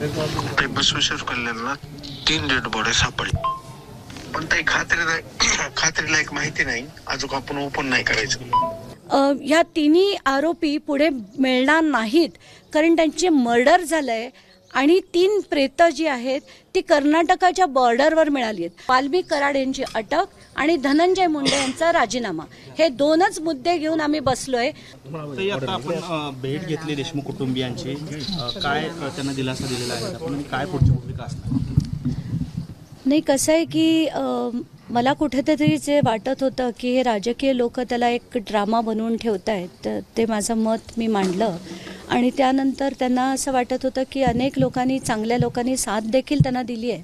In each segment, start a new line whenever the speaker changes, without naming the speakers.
ते Basaveshwar कल्याणला 3 dead body सापडली, पण काही खात्रीलायक माहिती नाही. अजून आपण ओपन नाही करायचं.
या तिन्ही आरोपी पुढे मिळणार नाहीत, कारण त्यांचे मर्डर झालंय आणि 3 प्रेतं जी आहेत ती कर्नाटकाच्या बॉर्डरवर मिळाली आहेत. वाल्मिक कराड यांची अटक आणि धनंजय मुंडे यांचा राजीनामा, हे 2च मुद्दे घेऊन आम्ही बसलोय.
आता आपण भेट घेतली देशमुख कुटुंबियांची, काय त्यांना दिलासा दिलेला आहे आपण, काय पुढची भूमिका असणार?
नाही, कसं आहे की मला कुठेतरी जे वाटत होतं की हे राजकीय लोक त्याला एक ड्रामा बनवून ठेवत आहेत, तर ते माझं मत मी मांडलं. आणि त्यानंतर त्यांना असं वाटत होतं की अनेक लोकांनी, चांगल्या लोकांनी साथ देखील त्यांना दिली आहे,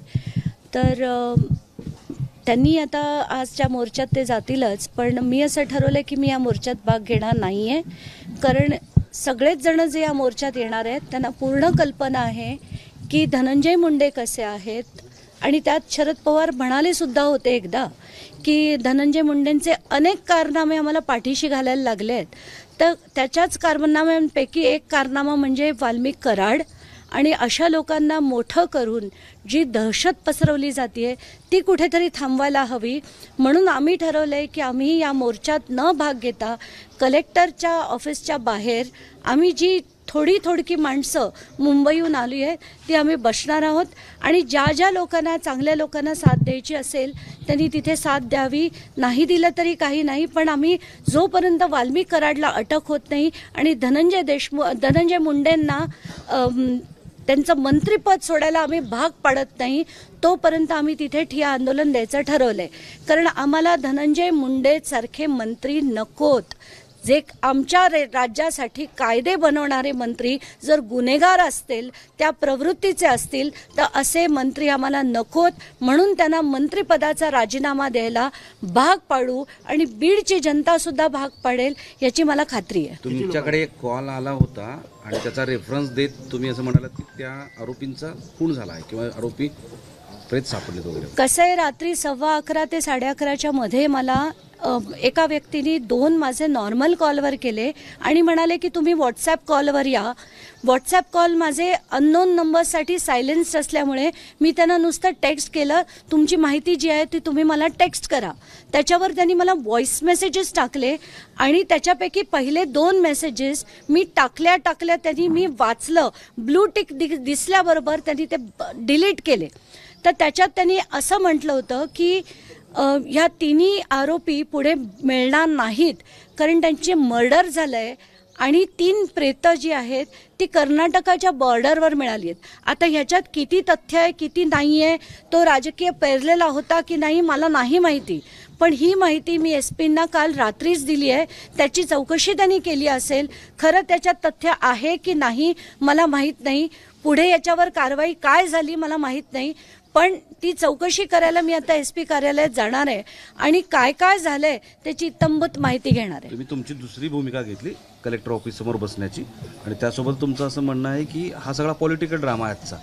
तर त्यांनी आता आजच्या मोर्चात ते जातीलच. पण मी असं ठरवलं की मी या मोर्चात भाग घेणार नाही आहे, कारण सगळेच जण जे या मोर्चात येणार आहेत त्यांना पूर्ण कल्पना आहे की धनंजय मुंडे कसे आहेत. आणि त्यात शरद पवार म्हणाले सुद्धा होते एकदा की धनंजय मुंडेंचे अनेक कारनामे आम्हाला पाठीशी घालायला लागले आहेत. तर त्याच्याच कारनाम्यांपैकी एक कारनामा म्हणजे वाल्मिक कराड. आणि अशा लोकांना मोठं करून जी दहशत पसरवली जाते ती कुठेतरी थांबवायला हवी. म्हणून आम्ही ठरवलं आहे की आम्ही या मोर्चात न भाग घेता कलेक्टरच्या ऑफिसच्या बाहेर आम्ही जी थोडकी माणसं मुंबईहून आली आहे ती आम्ही बसणार आहोत. आणि ज्या ज्या लोकांना, चांगल्या लोकांना साथ द्यायची असेल त्यांनी तिथे साथ द्यावी. नाही दिलं तरी काही नाही, पण आम्ही जोपर्यंत वाल्मिक कराडला अटक होत नाही आणि धनंजय मुंडेंना त्यांचं मंत्रिपद सोडायला आम्ही भाग पाडत नाही, तोपर्यंत आम्ही तिथे ठिय्या आंदोलन द्यायचं ठरवलं आहे. कारण आम्हाला धनंजय मुंडेसारखे मंत्री नकोत. जे आमच्या राज्यासाठी कायदे बनवणारे मंत्री जर गुन्हेगार असतील, त्या प्रवृत्तीचे असतील, तर असे मंत्री आम्हाला नकोत. म्हणून त्यांना मंत्रिपदाचा राजीनामा द्यायला भाग पाडू आणि बीडची जनता सुद्धा भाग पाडेल याची मला खात्री आहे.
तुमच्याकडे एक कॉल आला होता आणि त्याचा रेफरन्स देत तुम्ही असं म्हणालात की त्या आरोपींचा खून झाला आहे किंवा आरोपी प्रेत सापडलेत वगैरे.
कसं आहे, रात्री 11:15 ते 11:30च्या मध्ये मला एका व्यक्तीने 2 माझे नॉर्मल कॉलवर केले आणि म्हणाले की तुम्ही व्हॉट्सॲप कॉलवर या. व्हॉट्सॲप कॉल माझे अननोन नंबरसाठी सायलेन्स्ड असल्यामुळे मी त्यांना नुसतं टेक्स्ट केलं, तुमची माहिती जी आहे ती तुम्ही मला टेक्स्ट करा. त्याच्यावर त्यांनी मला व्हॉइस मेसेजेस टाकले आणि त्याच्यापैकी पहिले 2 मेसेजेस मी टाकल्या त्यांनी मी वाचलं. ब्लू टिक दिसल्याबरोबर त्यांनी ते डिलीट केले. तर त्याच्यात त्यांनी असं म्हटलं होतं की ह्या तिन्ही आरोपी पुढे मिळणार नाहीत, कारण त्यांचे मर्डर झालंय आणि 3 प्रेतं जी आहेत ती कर्नाटकाच्या बॉर्डरवर मिळाली आहेत. आता ह्याच्यात किती तथ्य आहे किती नाही आहे, तो राजकीय पेरलेला होता की नाही मला नाही माहिती, पण ही माहिती मी SP-ना काल रात्रीच दिली आहे. त्याची चौकशी त्यांनी केली असेल. खरं त्याच्यात तथ्य आहे की नाही मला माहीत नाही. पुढे याच्यावर कारवाई काय झाली मला माहीत नाही, पण ती चौकशी करायला मी आता SP कार्यालयात जाणार आहे आणि काय काय झालंय त्याची इत्तंभूत माहिती घेणार आहे.
तुम्ही तुमची दुसरी भूमिका घेतली कलेक्टर ऑफिस समोर बसण्याची, आणि त्यासोबत तुमचं असं म्हणणं आहे की हा सगळा पॉलिटिकल ड्रामा आहे आजचा.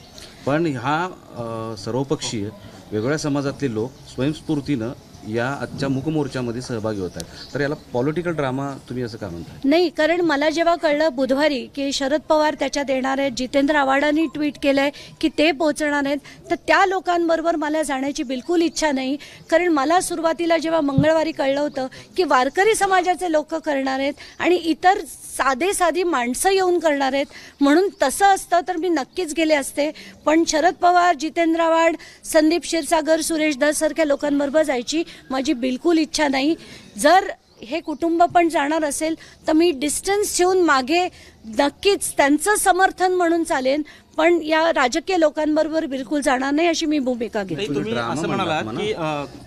पण हा सर्वपक्षीय वेगवेगळ्या समाजातले लोक स्वयंस्फूर्तीनं या आजच्या मूकमोर्चामध्ये सहभागी होत आहेत, तर याला पॉलिटिकल ड्रामा तुम्ही असं का म्हणताय?
नाही, कारण मला जेव्हा कळलं बुधवारी की शरद पवार त्याच्यात येणार आहेत, जितेंद्र आव्हाडांनी ट्विट केलंय की ते पोहोचणार आहेत, तर त्या लोकांबरोबर मला जाण्याची बिलकुल इच्छा नाही. कारण मला सुरुवातीला जेव्हा मंगळवारी कळलं होतं की वारकरी समाजाचे लोक करणार आहेत आणि इतर साधी माणसं येऊन करणार आहेत, म्हणून तसं असतं तर मी नक्कीच गेले असते. पण शरद पवार, जितेंद्र आव्हाड, संदीप क्षीरसागर, सुरेश धस सारख्या लोकांबरोबर जायची माझी बिलकुल इच्छा नाही. जर हे कुटुंब पण जाणार असेल तर मी डिस्टन्स ठेवून मागे नक्कीच त्यांचं समर्थन म्हणून चालेन, पण या राजकीय लोकांबरोबर बिलकुल जाणार नाही अशी मी भूमिका घेतली.
तुम्ही असं म्हणालात की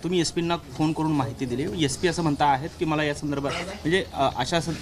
तुम्ही SP-ना फोन करून माहिती दिली. SP असं म्हणता आहेत की मला या संदर्भात म्हणजे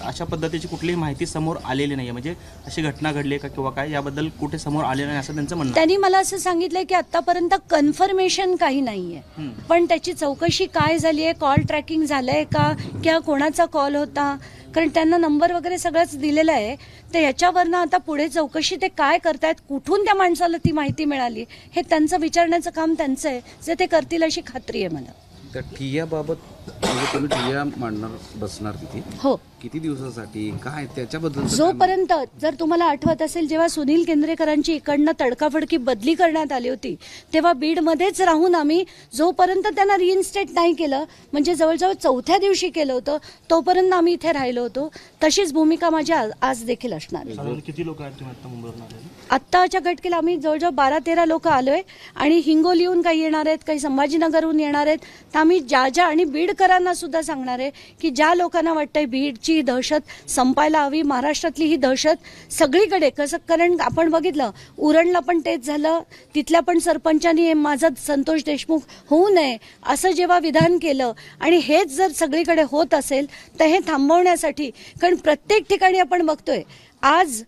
अशा पद्धतीची कुठलीही माहिती समोर आलेली नाही, म्हणजे अशी घटना घडली का किंवा काय याबद्दल कुठे समोर आले नाही असं त्यांचं म्हणणं.
त्यांनी मला असं सांगितलंय की आतापर्यंत कन्फर्मेशन काही नाहीये, पण त्याची चौकशी काय झाली आहे, कॉल ट्रॅकिंग झालंय का किंवा कोणाचा कॉल होता, कारण त्यांना नंबर वगैरे सगळंच दिलेलं आहे. तर याच्यावरनं आता पुढे चौकशी ते काय करतायत, कुठून त्या माणसाला ती माहिती मिळाली, हे त्यांचं विचारण्याचं काम त्यांचं आहे. जे ते करतील अशी खात्री आहे मला.
त्या ठिय्याबाबत म्हणजे तुम्ही ठिय्या मांडणार बसणार तिथे
हो.
किती दिवसासाठी काय त्याच्याबद्दल
जोपर्यंत जर तुम्हाला आठवत असेल जेव्हा सुनील केंद्रेकरांची इकडनं तडकाफडकी बदली करण्यात आली होती तेव्हा बीडमध्येच राहून आम्ही जोपर्यंत त्यांना रिइन्स्टेट नाही केलं म्हणजे जवळजवळ 4थ्या दिवशी केलं होतं तोपर्यंत आम्ही इथे राहिलो होतो. तशीच भूमिका माझी आज देखील असणार आहे.
किती लोक आहेत तुम्ही आता मुंबईवरून?
आत्ताच्या घटकेला आम्ही जवळजवळ 12-13 लोक आलोय आणि हिंगोलीहून काही येणार आहेत, काही संभाजीनगरहून येणार आहेत. तर आम्ही ज्या आणि बीडकरांना सुद्धा सांगणार आहे की ज्या लोकांना वाटतंय बीडची ही दहशत संपायला हवी, महाराष्ट्रातली ही दहशत सगळीकडे कसं, कारण आपण बघितलं उरणला पण तेच झालं, तिथल्या पण सरपंचांनी माझा संतोष देशमुख होऊ नये असं जेव्हा विधान केलं आणि हेच जर सगळीकडे होत असेल तर हे थांबवण्यासाठी, कारण प्रत्येक ठिकाणी आपण बघतोय आज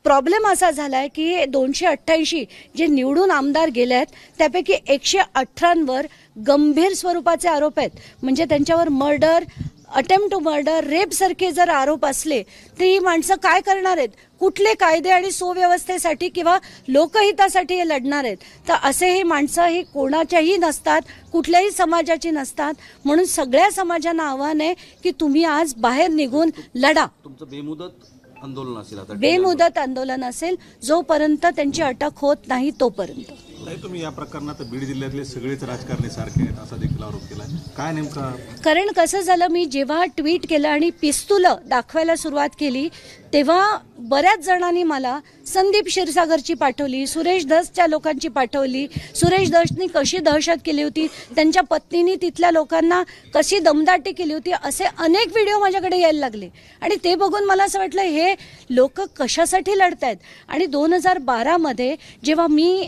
प्रॉब्लेम असा झालाय की 288 जे निवडून आमदार गेले आहेत त्यापैकी 118वर गंभीर स्वरूपाचे आरोप आहेत. म्हणजे त्यांच्यावर murder, attempt to murder, rape सारखे जर आरोप असले तर ही माणसं काय करणार आहेत? कुठले कायदे आणि सुव्यवस्थेसाठी किंवा लोकहितासाठी हे लढणार आहेत? तर असे ही माणसं ही कोणाच्याही नसतात, कुठल्याही समाजाची नसतात. म्हणून सगळ्या समाजांना आव्हान आहे की तुम्ही आज बाहेर निघून लढा.
तुमचं बेमुदत आंदोलन असेल आता
बेमुदत आंदोलन असेल जोपर्यंत त्यांची अटक होत नाही तोपर्यंत.
नाही, तुम्ही या प्रकरणात बीड जिल्ह्यातले सगळेच राजकारणी सारखे आहेत असा देखील आरोप केलाय. काय नेमका?
कारण कसं झालं, मी जेव्हा ट्विट केलं आणि पिस्तुलं दाखवायला सुरुवात केली तेव्हा बऱ्याच जणांनी मला संदीप क्षीरसागरची पाठवली, सुरेश धसच्या लोकांची पाठवली, सुरेश धसनी कशी दहशत केली होती, त्यांच्या पत्नीने तिथल्या लोकांना कशी दमदाटी केली होती, असे अनेक व्हिडिओ माझ्याकडे यायला लागले. आणि ते बघून मला असं वाटलं हे लोक कशासाठी लढतायत. आणि 2012मध्ये जेव्हा मी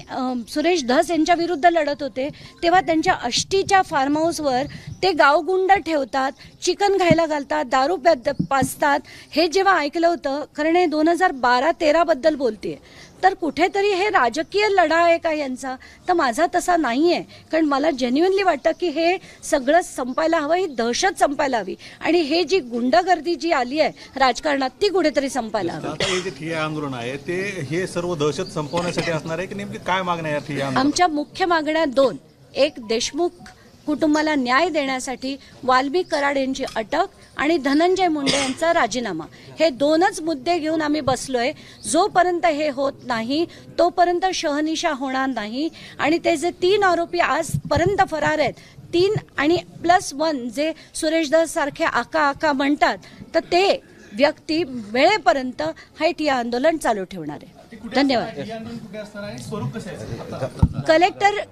सुरेश धस यांच्या विरुद्ध लढत होते तेव्हा त्यांच्या आष्टीच्या फार्म हाऊसवर ते गावगुंड ठेवतात, चिकन खायला घालतात, दारू पाजतात, हे जेव्हा ऐकलं होतं, कारण हे 2012-13 बद्दल बोलतेय, तर कुठेतरी हे राजकीय लढा आहे का यांचा? तर माझा तसा नाहीये. कारण मला जेन्युइनली वाटतं की हे सगळं संपायला हवं, ही दहशत संपायला हवी आणि हे जी गुंडगर्दी जी आली आहे राजकारणात ती कुठेतरी संपायला हवी.
आता हे जे ठिय्या आंदोलन आहे ते हे सर्व दहशत संपवण्यासाठी असणार आहे की नेमकी काय मागण्या आहे ठिय्या आंदोलन?
आमच्या मुख्य मागण्या 2. एक, देशमुख कुटुंबाला न्याय देण्यासाठी वाल्मिक कराड यांची अटक आणि धनंजय मुंडे यांचा राजीनामा. हे 2च मुद्दे घेऊन आम्ही बसलोय. जोपर्यंत हे होत नाही तोपर्यंत शहनिशा होणार नाही. आणि ते जे 3 आरोपी आजपर्यंत फरार आहेत, 3 आणि +1 जे सुरेश धस सारखे आका म्हणतात, तर ते व्यक्ती वेळेपर्यंत हे ठिय्या आंदोलन चालू ठेवणार आहे. धन्यवाद.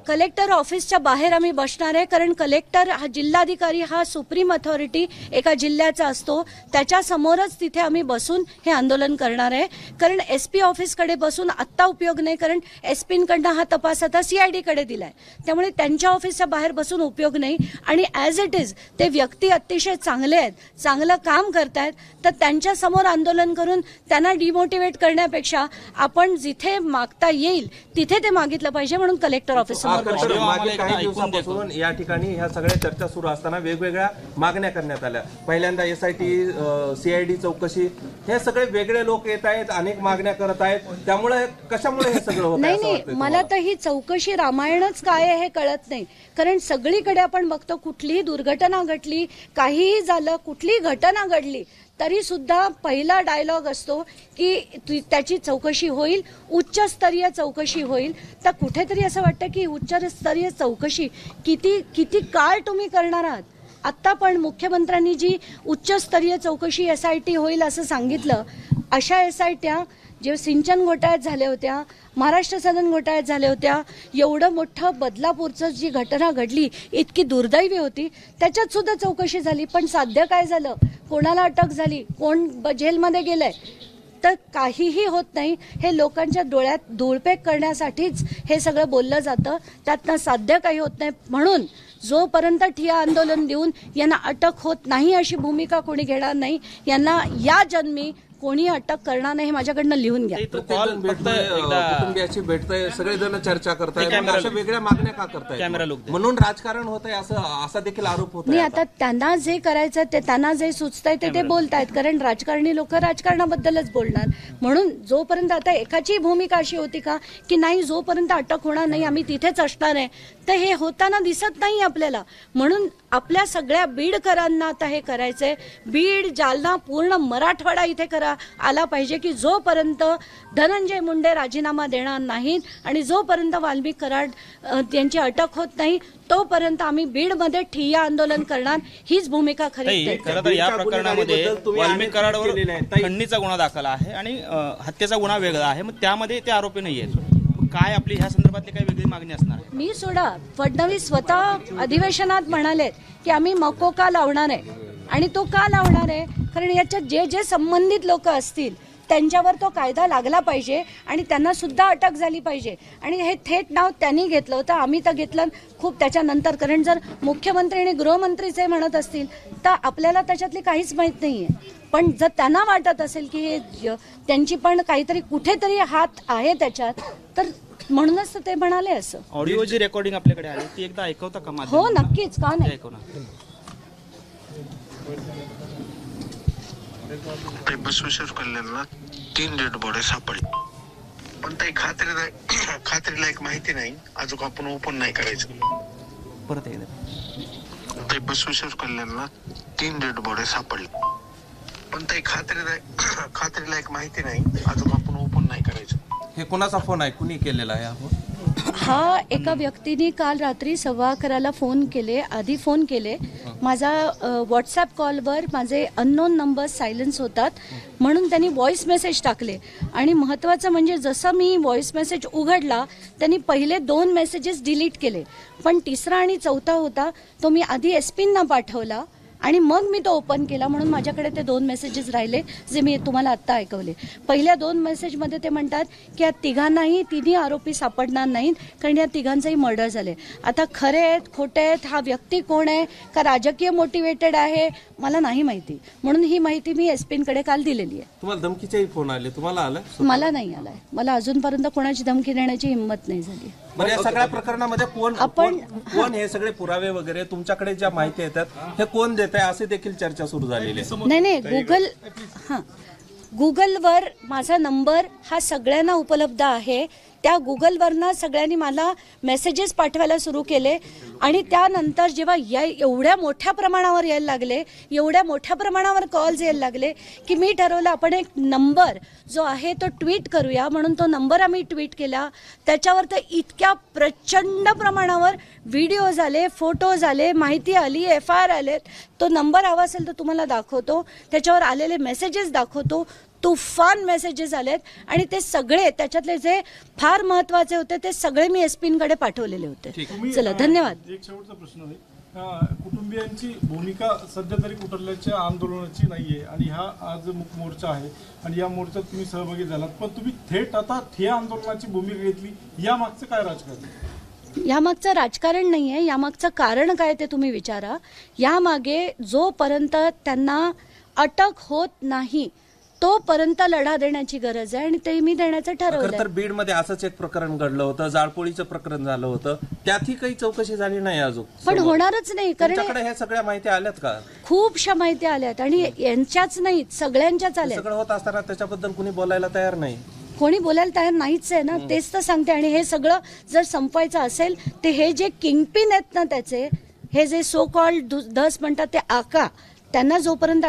कलेक्टर ऑफिसच्या बाहेर आम्ही बसणार आहे. कारण कलेक्टर हा, जिल्हाधिकारी हा सुप्रीम अथॉरिटी एका जिल्ह्याचा असतो, त्याच्या समोरच तिथे आम्ही बसून हे आंदोलन करणार आहे. कारण SP ऑफिसकडे बसून आत्ता उपयोग नाही, कारण SPंकडनं हा तपास आता CID कडे दिलाय. त्यामुळे त्यांच्या ऑफिसच्या बाहेर बसून उपयोग नाही. आणि ॲज इट इज ते व्यक्ती अतिशय चांगले आहेत, चांगलं काम करतायत, तर त्यांच्या समोर आंदोलन करून त्यांना डिमोटिवेट करण्यापेक्षा आपण जिथे मागता येईल तिथे ते मागितलं पाहिजे. म्हणून कलेक्टर ऑफिस समोर
मागील काही दिवसापासून या ठिकाणी ह्या सगळ्या चर्चा सुरू असताना वेगवेगळ्या मागण्या करण्यात आल्या. पहिल्यांदा SIT, CID चौकशी, हे सगळे वेगळे लोक येत आहेत, अनेक मागण्या करत आहेत. त्यामुळे कशामुळे हे सगळं होत
नाही, मला तर ही चौकशी रामायणच काय आहे हे कळत नाही. कारण सगळीकडे आपण बघतो कुठलीही दुर्घटना घडली, काहीही झालं, कुठलीही घटना घडली तरी सुद्धा पहिला डायलॉग असतो की त्याची चौकशी होईल, उच्चस्तरीय चौकशी होईल. तर कुठेतरी असं वाटतं की उच्चस्तरीय चौकशी किती काळ तुम्ही करणार आहात? आत्ता पण मुख्यमंत्र्यांनी जी उच्चस्तरीय चौकशी SIT होईल असं सांगितलं, अशा SITया जे सिंचन घोटाळ्यात झाल्या होत्या, महाराष्ट्र सदन घोटाळ्यात झाल्या होत्या, एवढं मोठं बदलापूरचं जी घटना घडली इतकी दुर्दैवी होती, त्याच्यात सुद्धा चौकशी झाली. पण साध्य काय झालं? कोणाला अटक झाली, कोण जेलमध्ये गेलंय? तर काहीही होत नाही. हे लोकांच्या डोळ्यात धूळपेक करण्यासाठीच हे सगळं बोललं जातं, त्यातनं साध्य काही होत नाही. म्हणून जोपर्यंत ठिय्या आंदोलन देऊन यांना अटक होत नाही अशी भूमिका कोणी घेणार नाही. यांना या जन्मी कोणी अटक करणार नाही हे माझ्याकडनं लिहून घ्या.
प्रत्येकजण भेटतंय, कुटुंबियाशी भेटतंय, सगळेजण चर्चा करतायत, अशा वेगळ्या मागण्या का करतायत म्हणून राजकारण होतंय असा देखील आरोप होतोय.
नाही, आता त्यांना जे करायचं ते त्यांना जे सुचतंय ते बोलतायत, कारण राजकारणी लोक राजकारणाबद्दलच बोलणार. म्हणून जोपर्यंत आता एकाची भूमिका अशी होती का की नाही जोपर्यंत अटक होणार नाही आम्ही तिथेच असणार आहे, तर हे होताना दिसत नाही आपल्याला. म्हणून आपल्या सगळ्या बीडकरांना आता हे करायचंय. बीड, जालना, पूर्ण मराठवाडा इथे आला पाहिजे की जोपर्यंत धनंजय मुंडे राजीनामा देणार नाहीत आणि जोपर्यंत वाल्मिक कराड यांची अटक होत नाही तोपर्यंत आम्ही बीडमध्ये ठिय्या आंदोलन करणार. हीच भूमिका खरी.
खरं तर या प्रकरणामध्ये वाल्मिक कराडवर खंडणीचा गुन्हा दाखल आहे आणि हत्येचा गुन्हा वेगळा आहे. मग त्यामध्ये ते आरोपी नाही आहेत. काय आपली ह्या संदर्भातली काही वेगळी मागणी असणार आहे?
मी सोडा, फडणवीस स्वतः अधिवेशनात म्हणाले की आम्ही मकोका लावणार आहे. आणि तो का लावणार आहे? कारण याच्यात जे जे संबंधित लोक असतील त्यांच्यावर तो कायदा लागला पाहिजे आणि त्यांना सुद्धा अटक झाली पाहिजे. आणि हे थेट नाव त्यांनी घेतलं होतं, आम्ही तर घेतलं खूप त्याच्यानंतर. कारण जर मुख्यमंत्री आणि गृहमंत्रीचे म्हणत असतील तर आपल्याला त्याच्यातली काहीच माहीत नाही आहे. पण जर त्यांना वाटत असेल की हे त्यांची पण काहीतरी कुठेतरी हात आहे त्याच्यात, तर म्हणूनच ते म्हणाले असं.
ऑडिओ जी रेकॉर्डिंग आपल्याकडे आली ती एकदा ऐकवता का?
हो नक्कीच, का नाही.
बसवेश्वर कल्याणला 3 डेड बॉडी सापडली, पण काही खात्रीला एक माहिती नाही. अजून आपण ओपन नाही करायचं.
परत एकदा
बसवेश्वर कल्याणला 3 डेड बॉडी सापडली, पण काही खात्रीला एक माहिती नाही. अजून आपण ओपन नाही करायचं.
हे कोणाचा फोन आहे? कुणी केलेला आहे?
हा एका व्यक्तीने काल रात्री 11:15 फोन केले. माझा व्हॉट्सॲप कॉलवर माझे अननोन नंबर सायलेन्स होतात म्हणून त्यांनी व्हॉइस मेसेज टाकले. आणि महत्त्वाचं म्हणजे जसं मी व्हॉइस मेसेज उघडला त्यांनी पहिले 2 मेसेजेस डिलीट केले, पण तिसरा आणि चौथा होता तो मी आधी SP-ना पाठवला आणि मग मी तो ओपन केला. म्हणून माझ्याकडे ते 2 मेसेजेस राहिले जे मी तुम्हाला आत्ता ऐकवले. पहिल्या 2 मेसेजमध्ये ते म्हणतात की या तिन्ही आरोपी सापडणार नाहीत कारण या तिघांचंही मर्डर झाले. आता खरे आहेत खोटे आहेत, हा व्यक्ती कोण आहे का राजकीय मोटिवेटेड आहे मला नाही माहिती. म्हणून ही माहिती मी SP-कडे काल दिलेली आहे.
तुम्हाला धमकीचेही फोन आले? तुम्हाला आला?
मला नाही आलाय. मला अजूनपर्यंत कोणाची धमकी देण्याची हिंमत नाही झाली.
बरं, या सगळ्या प्रकरणामध्ये कोण हे सगळे पुरावे वगैरे तुमच्याकडे ज्या माहिती येतात हे कोण देत आहे असे देखील चर्चा सुरू झालेली आहे?
नाही, गुगलवर माझा नंबर हा सगळ्यांना उपलब्ध आहे. त्या गुगलवरनं सगळ्यांनी मला मेसेजेस पाठवायला सुरू केले आणि त्यानंतर जेव्हा एवढ्या मोठ्या प्रमाणावर यायला लागले, एवढ्या मोठ्या प्रमाणावर कॉल्स यायला लागले की मी ठरवलं आपण एक नंबर जो आहे तो ट्विट करूया. म्हणून तो नंबर आम्ही ट्विट केला. त्याच्यावर तर इतक्या प्रचंड प्रमाणावर व्हिडिओज आले, फोटोज आले, माहिती आली, FIR आले. तो नंबर हवा असेल तर तुम्हाला दाखवतो, त्याच्यावर आलेले मेसेजेस दाखवतो. तुफान मेसेजेस आलेत आणि ते सगळे त्याच्यातले जे फार महत्वाचे होते ते सगळे मी SP-कडे पाठवलेले होते. चला, धन्यवाद.
एक शेवटचा प्रश्न आहे. कुटुंबियांची भूमिका सध्या तरी कुठल्याच्या आंदोलनाची नाहीये आणि हा आज मुक मोर्चा आहे आणि या मोर्चात तुम्ही सहभागी झालात, पण तुम्ही थेट आता ठिय्या आंदोलनाची भूमिका घेतली. या मागचं काय राजकारण?
यामागचं राजकारण नाही आहे. यामागचं कारण काय ते तुम्ही विचारा. यामागे जोपर्यंत त्यांना अटक होत नाही तोपर्यंत लढा देण्याची गरज आहे आणि ते मी देण्याचं ठरवलं.
तर बीडमध्ये असंच एक प्रकरण घडलं होतं, जाळपोळीचं प्रकरण झालं होतं, त्यातही काही चौकशी झाली नाही अजून.
पण होणारच नाही कारण
ह्या सगळ्या माहिती आल्यात का?
खूपशा माहिती आल्यात आणि यांच्याच नाहीत सगळ्यांच्याच आल्या.
सगळं होत असताना त्याच्याबद्दल कुणी बोलायला तयार नाही.
कोणी बोलायला तयार नाहीच आहे ना. तेच तर सांगते. आणि हे सगळं जर संपवायचं असेल ते हे जे किंगपिन आहेत ना त्याचे, हे जे सो कॉल्ड धस म्हणतात ते आका, त्यांना जोपर्यंत